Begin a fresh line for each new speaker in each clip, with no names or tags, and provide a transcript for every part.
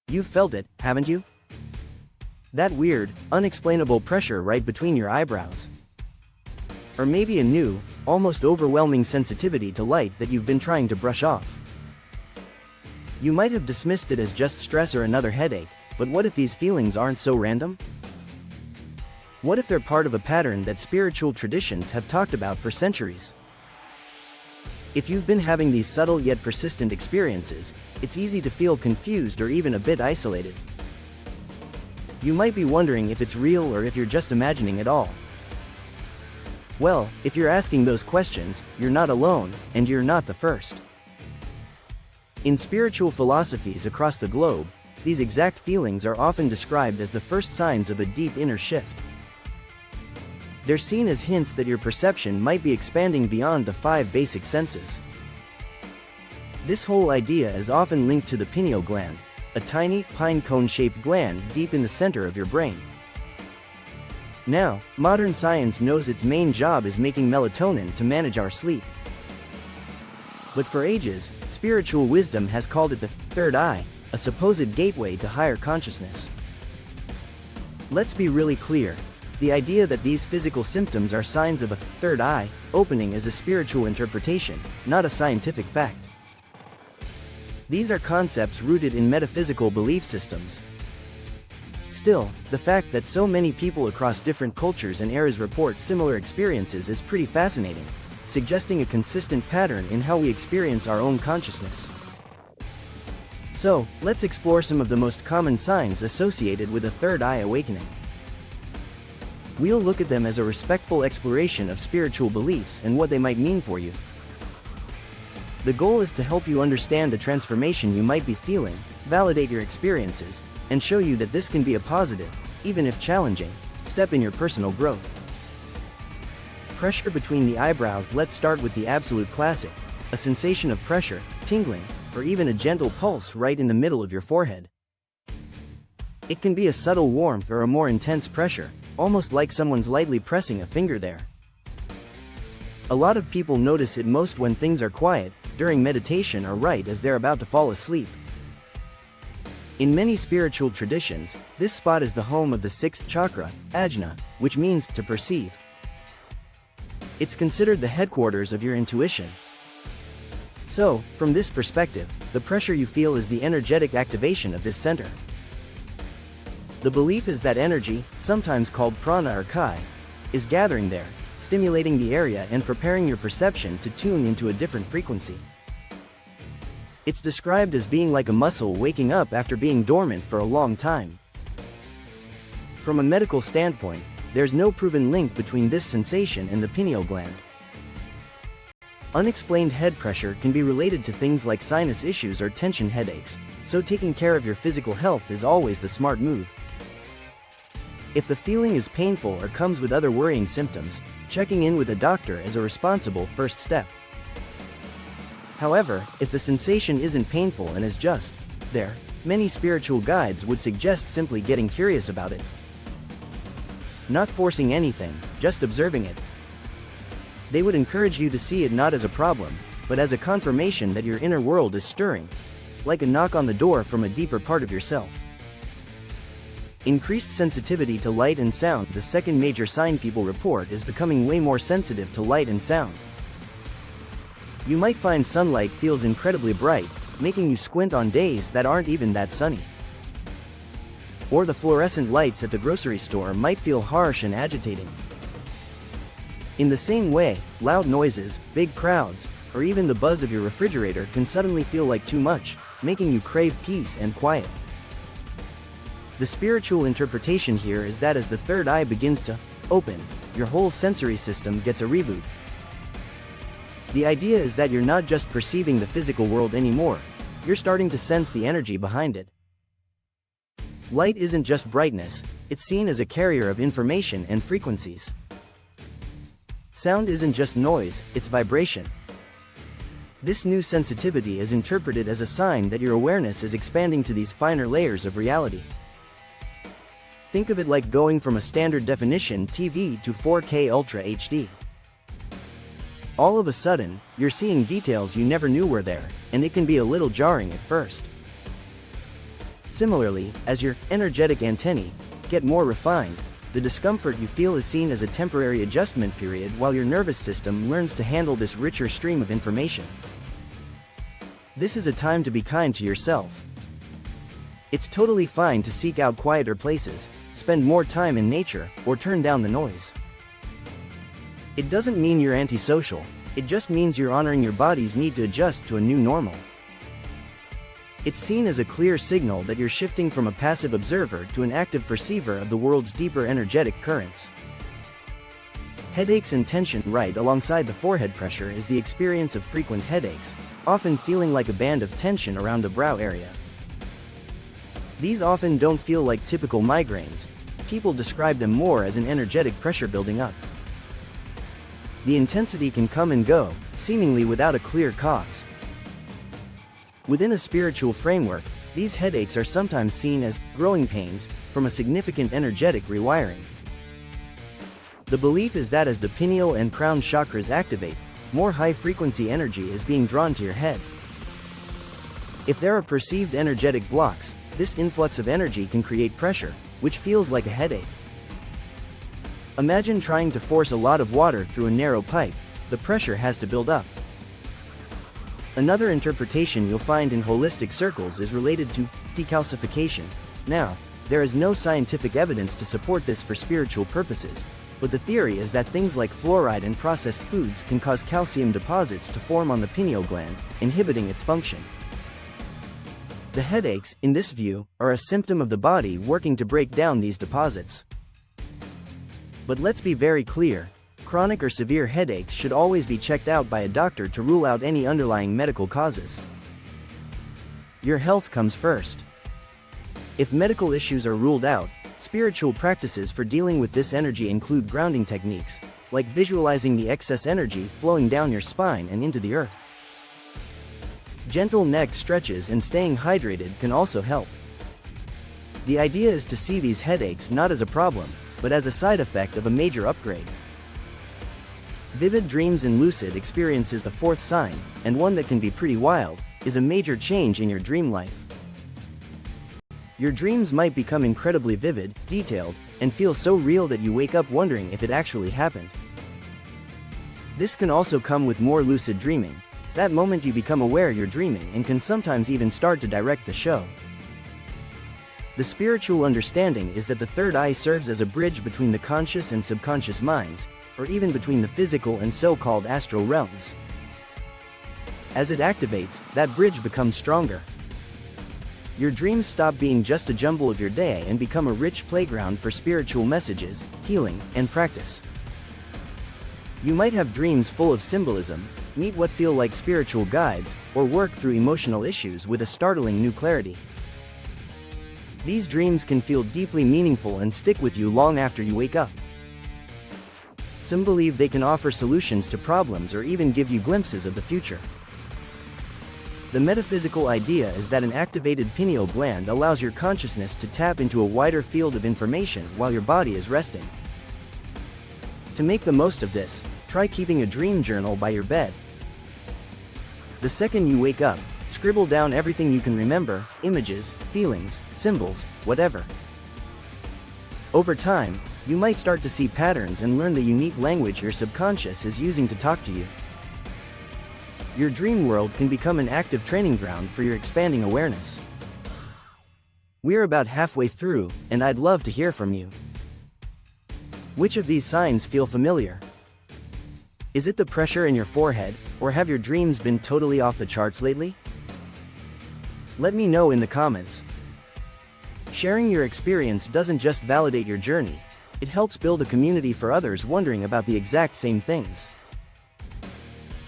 You've felt it, haven't you? That weird, unexplainable pressure right between your eyebrows. Or maybe a new, almost overwhelming sensitivity to light that you've been trying to brush off. You might have dismissed it as just stress or another headache, but what if these feelings aren't so random? What if they're part of a pattern that spiritual traditions have talked about for centuries? If you've been having these subtle yet persistent experiences, it's easy to feel confused or even a bit isolated. You might be wondering if it's real or if you're just imagining it all. Well, if you're asking those questions, you're not alone, and you're not the first. In spiritual philosophies across the globe, these exact feelings are often described as the first signs of a deep inner shift. They're seen as hints that your perception might be expanding beyond the 5 basic senses. This whole idea is often linked to the pineal gland, a tiny, pine cone-shaped gland deep in the center of your brain. Now, modern science knows its main job is making melatonin to manage our sleep. But for ages, spiritual wisdom has called it the third eye, a supposed gateway to higher consciousness. Let's be really clear. The idea that these physical symptoms are signs of a third eye opening is a spiritual interpretation, not a scientific fact. These are concepts rooted in metaphysical belief systems. Still, the fact that so many people across different cultures and eras report similar experiences is pretty fascinating, suggesting a consistent pattern in how we experience our own consciousness. So, let's explore some of the most common signs associated with a third eye awakening. We'll look at them as a respectful exploration of spiritual beliefs and what they might mean for you. The goal is to help you understand the transformation you might be feeling, validate your experiences, and show you that this can be a positive, even if challenging, step in your personal growth. Pressure between the eyebrows. Let's start with the absolute classic, a sensation of pressure, tingling, or even a gentle pulse right in the middle of your forehead. It can be a subtle warmth or a more intense pressure, almost like someone's lightly pressing a finger there. A lot of people notice it most when things are quiet, during meditation or right as they're about to fall asleep. In many spiritual traditions, this spot is the home of the 6th chakra, Ajna, which means to perceive. It's considered the headquarters of your intuition. So, from this perspective, the pressure you feel is the energetic activation of this center. The belief is that energy, sometimes called prana or chi, is gathering there, stimulating the area and preparing your perception to tune into a different frequency. It's described as being like a muscle waking up after being dormant for a long time. From a medical standpoint, there's no proven link between this sensation and the pineal gland. Unexplained head pressure can be related to things like sinus issues or tension headaches, so taking care of your physical health is always the smart move. If the feeling is painful or comes with other worrying symptoms, checking in with a doctor is a responsible first step. However, if the sensation isn't painful and is just there, many spiritual guides would suggest simply getting curious about it. Not forcing anything, just observing it. They would encourage you to see it not as a problem, but as a confirmation that your inner world is stirring, like a knock on the door from a deeper part of yourself. Increased sensitivity to light and sound. The second major sign people report is becoming way more sensitive to light and sound. You might find sunlight feels incredibly bright, making you squint on days that aren't even that sunny. Or the fluorescent lights at the grocery store might feel harsh and agitating. In the same way, loud noises, big crowds, or even the buzz of your refrigerator can suddenly feel like too much, making you crave peace and quiet. The spiritual interpretation here is that as the third eye begins to open, your whole sensory system gets a reboot. The idea is that you're not just perceiving the physical world anymore, you're starting to sense the energy behind it. Light isn't just brightness, it's seen as a carrier of information and frequencies. Sound isn't just noise, it's vibration. This new sensitivity is interpreted as a sign that your awareness is expanding to these finer layers of reality. Think of it like going from a standard definition TV to 4K Ultra HD. All of a sudden, you're seeing details you never knew were there, and it can be a little jarring at first. Similarly, as your energetic antennae get more refined, the discomfort you feel is seen as a temporary adjustment period while your nervous system learns to handle this richer stream of information. This is a time to be kind to yourself. It's totally fine to seek out quieter places, spend more time in nature, or turn down the noise. It doesn't mean you're antisocial, it just means you're honoring your body's need to adjust to a new normal. It's seen as a clear signal that you're shifting from a passive observer to an active perceiver of the world's deeper energetic currents. Headaches and tension right alongside the forehead pressure is the experience of frequent headaches, often feeling like a band of tension around the brow area. These often don't feel like typical migraines. People describe them more as an energetic pressure building up. The intensity can come and go, seemingly without a clear cause. Within a spiritual framework, these headaches are sometimes seen as growing pains from a significant energetic rewiring. The belief is that as the pineal and crown chakras activate, more high-frequency energy is being drawn to your head. If there are perceived energetic blocks, this influx of energy can create pressure, which feels like a headache. Imagine trying to force a lot of water through a narrow pipe. The pressure has to build up. Another interpretation you'll find in holistic circles is related to decalcification. Now, there is no scientific evidence to support this for spiritual purposes, but the theory is that things like fluoride and processed foods can cause calcium deposits to form on the pineal gland, inhibiting its function. The headaches, in this view, are a symptom of the body working to break down these deposits. But let's be very clear, chronic or severe headaches should always be checked out by a doctor to rule out any underlying medical causes. Your health comes first. If medical issues are ruled out, spiritual practices for dealing with this energy include grounding techniques, like visualizing the excess energy flowing down your spine and into the earth. Gentle neck stretches and staying hydrated can also help. The idea is to see these headaches not as a problem, but as a side effect of a major upgrade. Vivid dreams and lucid experiences, a fourth sign, and one that can be pretty wild, is a major change in your dream life. Your dreams might become incredibly vivid, detailed, and feel so real that you wake up wondering if it actually happened. This can also come with more lucid dreaming. That moment you become aware you're dreaming and can sometimes even start to direct the show. The spiritual understanding is that the third eye serves as a bridge between the conscious and subconscious minds, or even between the physical and so-called astral realms. As it activates, that bridge becomes stronger. Your dreams stop being just a jumble of your day and become a rich playground for spiritual messages, healing, and practice. You might have dreams full of symbolism, meet what feel like spiritual guides, or work through emotional issues with a startling new clarity. These dreams can feel deeply meaningful and stick with you long after you wake up. Some believe they can offer solutions to problems or even give you glimpses of the future. The metaphysical idea is that an activated pineal gland allows your consciousness to tap into a wider field of information while your body is resting. To make the most of this, try keeping a dream journal by your bed. The second you wake up, scribble down everything you can remember, images, feelings, symbols, whatever. Over time, you might start to see patterns and learn the unique language your subconscious is using to talk to you. Your dream world can become an active training ground for your expanding awareness. We're about halfway through, and I'd love to hear from you. Which of these signs feel familiar? Is it the pressure in your forehead, or have your dreams been totally off the charts lately? Let me know in the comments. Sharing your experience doesn't just validate your journey, it helps build a community for others wondering about the exact same things.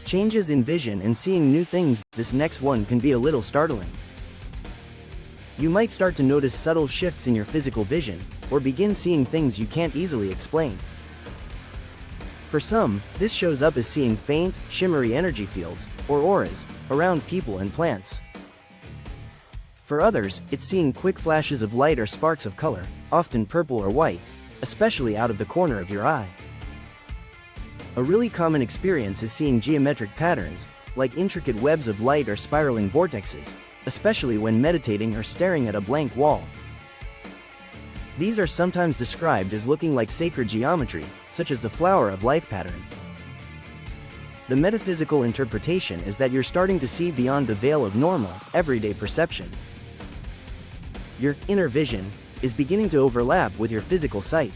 Changes in vision and seeing new things, this next one can be a little startling. You might start to notice subtle shifts in your physical vision, or begin seeing things you can't easily explain. For some, this shows up as seeing faint, shimmery energy fields, or auras, around people and plants. For others, it's seeing quick flashes of light or sparks of color, often purple or white, especially out of the corner of your eye. A really common experience is seeing geometric patterns, like intricate webs of light or spiraling vortexes, especially when meditating or staring at a blank wall. These are sometimes described as looking like sacred geometry, such as the flower of life pattern. The metaphysical interpretation is that you're starting to see beyond the veil of normal, everyday perception. Your inner vision is beginning to overlap with your physical sight.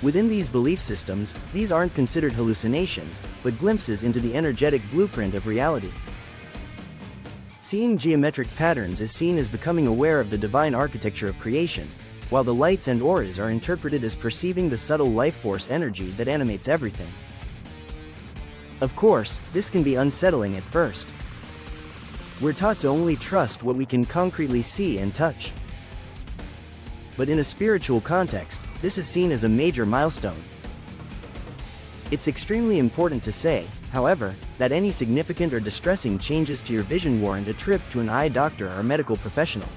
Within these belief systems, these aren't considered hallucinations, but glimpses into the energetic blueprint of reality. Seeing geometric patterns is seen as becoming aware of the divine architecture of creation, while the lights and auras are interpreted as perceiving the subtle life force energy that animates everything. Of course, this can be unsettling at first. We're taught to only trust what we can concretely see and touch. But in a spiritual context, this is seen as a major milestone. It's extremely important to say, however, that any significant or distressing changes to your vision warrant a trip to an eye doctor or medical professional.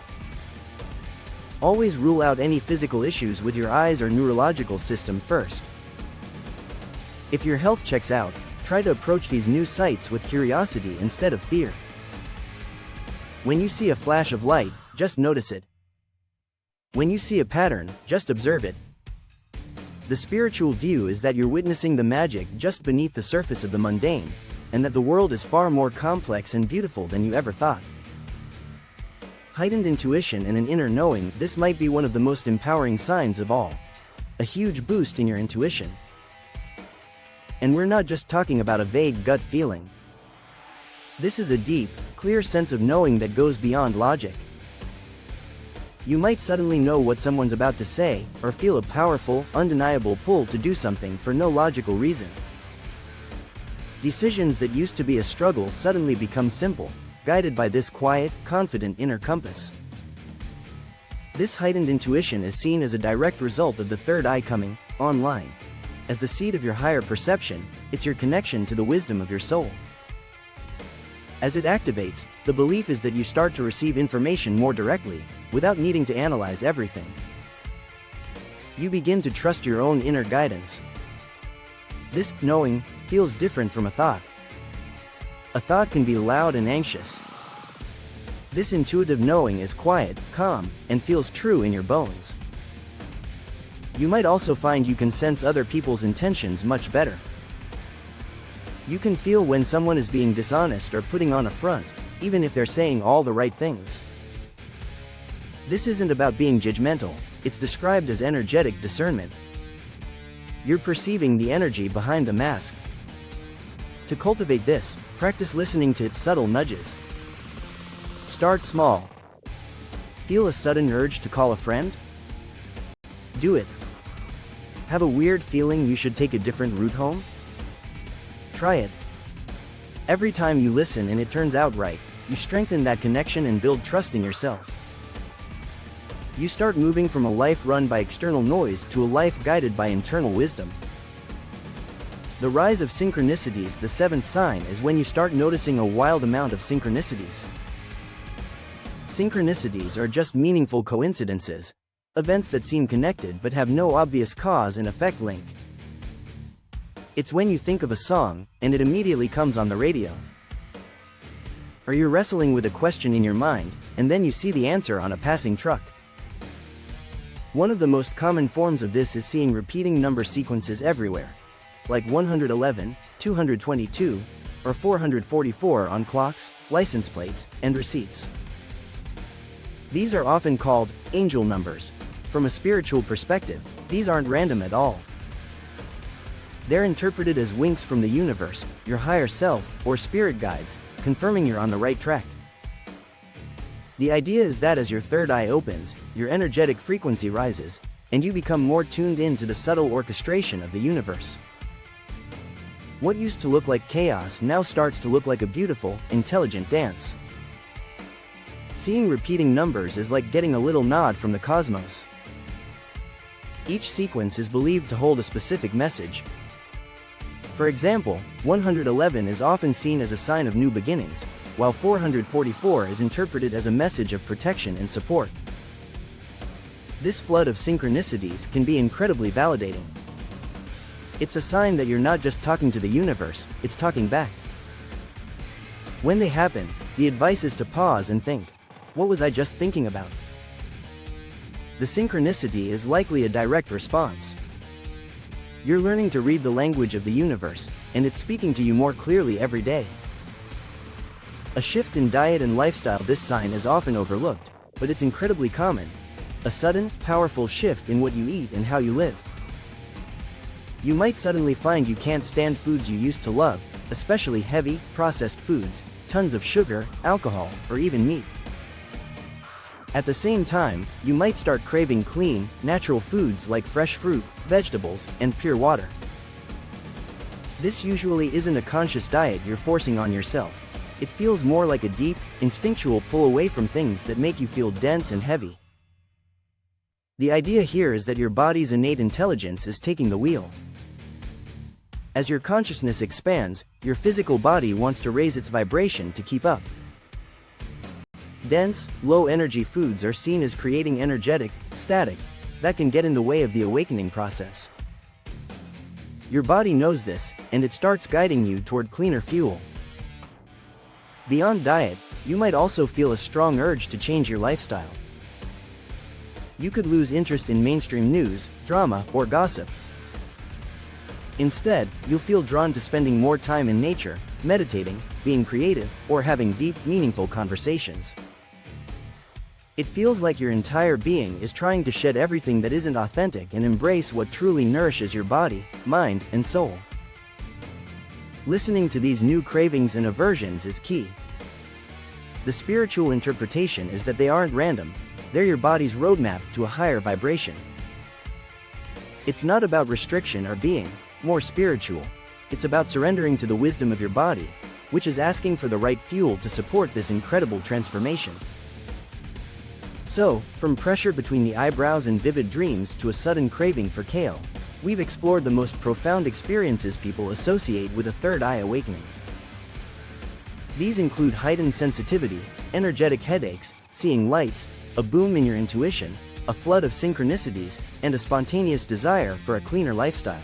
Always rule out any physical issues with your eyes or neurological system first. If your health checks out, try to approach these new sights with curiosity instead of fear. When you see a flash of light, just notice it. When you see a pattern, just observe it. The spiritual view is that you're witnessing the magic just beneath the surface of the mundane, and that the world is far more complex and beautiful than you ever thought. Heightened intuition and an inner knowing, this might be one of the most empowering signs of all. A huge boost in your intuition. And we're not just talking about a vague gut feeling. This is a deep, clear sense of knowing that goes beyond logic. You might suddenly know what someone's about to say, or feel a powerful, undeniable pull to do something for no logical reason. Decisions that used to be a struggle suddenly become simple, guided by this quiet, confident inner compass. This heightened intuition is seen as a direct result of the third eye coming online. As the seed of your higher perception, it's your connection to the wisdom of your soul. As it activates, the belief is that you start to receive information more directly, without needing to analyze everything. You begin to trust your own inner guidance. This knowing feels different from a thought. A thought can be loud and anxious. This intuitive knowing is quiet, calm, and feels true in your bones. You might also find you can sense other people's intentions much better. You can feel when someone is being dishonest or putting on a front, even if they're saying all the right things. This isn't about being judgmental, it's described as energetic discernment. You're perceiving the energy behind the mask. To cultivate this, practice listening to its subtle nudges. Start small. Feel a sudden urge to call a friend? Do it. Have a weird feeling you should take a different route home? Try it. Every time you listen and it turns out right, you strengthen that connection and build trust in yourself. You start moving from a life run by external noise to a life guided by internal wisdom. The rise of synchronicities. The seventh sign is when you start noticing a wild amount of synchronicities. Synchronicities are just meaningful coincidences, events that seem connected but have no obvious cause and effect link. It's when you think of a song, and it immediately comes on the radio. Or you're wrestling with a question in your mind, and then you see the answer on a passing truck. One of the most common forms of this is seeing repeating number sequences everywhere, like 111, 222, or 444 on clocks, license plates, and receipts. These are often called angel numbers. From a spiritual perspective, these aren't random at all. They're interpreted as winks from the universe, your higher self, or spirit guides, confirming you're on the right track. The idea is that as your third eye opens, your energetic frequency rises, and you become more tuned in to the subtle orchestration of the universe. What used to look like chaos now starts to look like a beautiful, intelligent dance. Seeing repeating numbers is like getting a little nod from the cosmos. Each sequence is believed to hold a specific message. For example, 111 is often seen as a sign of new beginnings, while 444 is interpreted as a message of protection and support. This flood of synchronicities can be incredibly validating. It's a sign that you're not just talking to the universe, it's talking back. When they happen, the advice is to pause and think, what was I just thinking about? The synchronicity is likely a direct response. You're learning to read the language of the universe, and it's speaking to you more clearly every day. A shift in diet and lifestyle. This sign is often overlooked, but it's incredibly common. A sudden, powerful shift in what you eat and how you live. You might suddenly find you can't stand foods you used to love, especially heavy, processed foods, tons of sugar, alcohol, or even meat. At the same time, you might start craving clean, natural foods like fresh fruit, vegetables, and pure water. This usually isn't a conscious diet you're forcing on yourself. It feels more like a deep, instinctual pull away from things that make you feel dense and heavy. The idea here is that your body's innate intelligence is taking the wheel. As your consciousness expands, your physical body wants to raise its vibration to keep up. Dense, low-energy foods are seen as creating energetic, static, that can get in the way of the awakening process. Your body knows this, and it starts guiding you toward cleaner fuel. Beyond diet, you might also feel a strong urge to change your lifestyle. You could lose interest in mainstream news, drama, or gossip. Instead, you'll feel drawn to spending more time in nature, meditating, being creative, or having deep, meaningful conversations. It feels like your entire being is trying to shed everything that isn't authentic and embrace what truly nourishes your body, mind, and soul. Listening to these new cravings and aversions is key. The spiritual interpretation is that they aren't random, they're your body's roadmap to a higher vibration. It's not about restriction or being more spiritual. It's about surrendering to the wisdom of your body, which is asking for the right fuel to support this incredible transformation. So, from pressure between the eyebrows and vivid dreams to a sudden craving for kale, we've explored the most profound experiences people associate with a third eye awakening. These include heightened sensitivity, energetic headaches, seeing lights, a boom in your intuition, a flood of synchronicities, and a spontaneous desire for a cleaner lifestyle.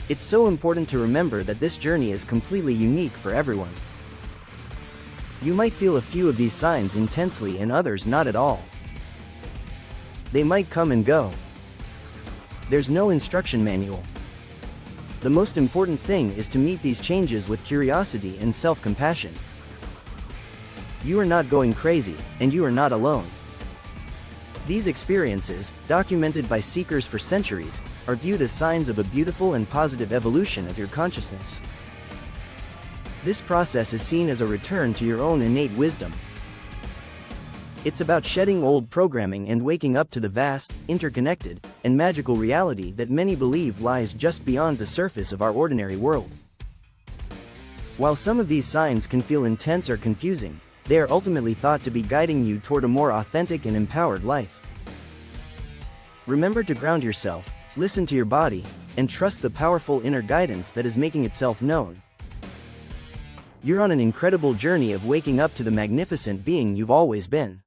It's so important to remember that this journey is completely unique for everyone. You might feel a few of these signs intensely and others not at all. They might come and go. There's no instruction manual. The most important thing is to meet these changes with curiosity and self-compassion. You are not going crazy, and you are not alone. These experiences, documented by seekers for centuries, are viewed as signs of a beautiful and positive evolution of your consciousness. This process is seen as a return to your own innate wisdom. It's about shedding old programming and waking up to the vast, interconnected, and magical reality that many believe lies just beyond the surface of our ordinary world. While some of these signs can feel intense or confusing, they are ultimately thought to be guiding you toward a more authentic and empowered life. Remember to ground yourself, listen to your body, and trust the powerful inner guidance that is making itself known. You're on an incredible journey of waking up to the magnificent being you've always been.